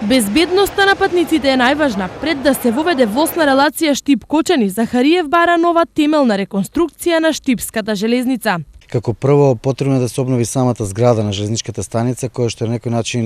Безбедноста на патниците е најважна. Пред да се воведе возна релација Штип-Кочани, Захариев бара нова темелна реконструкција на Штипската железница. Како прво, потребно е да се обнови самата зграда на железничката станица, која што е на некој начин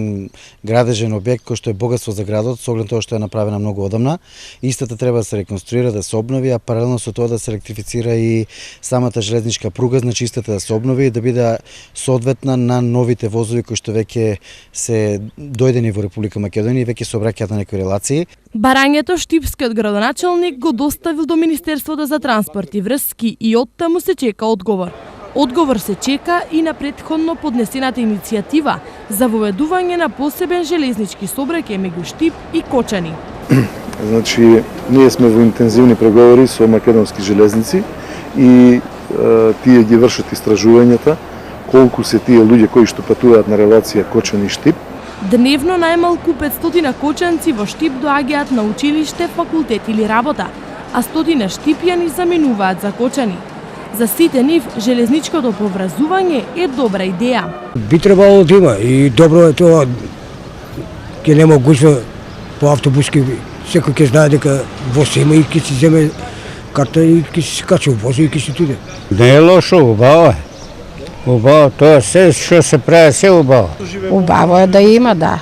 градежен објект, кој што е богатство за градот, со оглед тоа што е направена многу одамна. Истата треба да се реконструира, да се обнови, а паралелно со тоа да се електрифицира и самата железничка пруга, значи истата да се обнови и да биде соодветна на новите возови кои што веќе се дојдени во Република Македонија и веќе се обраќаат на некои релации. Барањето штипскиот градоначелник го доставил до Министерството за транспорт и врски и оттаму се чека одговор. Одговор се чека и на претходно поднесената иницијатива за воведување на посебен железнички сообраќај меѓу Штип и Кочани. Значи, ние сме во интензивни преговори со македонски железници и тие ги вршат истражувањата колку се тие луѓе кои што патуваат на релација Кочани-Штип. Дневно најмалку 500 кочанци во Штип доаѓаат на училиште, факултет или работа, а 100 штипјани заминуваат за Кочани. За сите нив, железничкото поврзување е добра идеја. Би требало да има и добро е тоа, ќе нема гужва по автобуски, секој ќе знае дека воз има и ќе си земе карта и ќе си качи у воза и ќе си отиде. Не е лошо, убаво е. Убаво, тоа се што се прави, се убаво. Убаво е да има, да.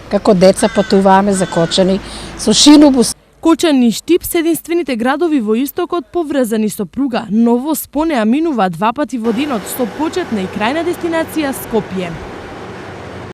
Како деца патуваме за Кочани со шинобус. Кочани и Штип се единствените градови во истокот поврзани со пруга, но воз по неа минува 2 пати во денот со почетна и крајна дестинација Скопје.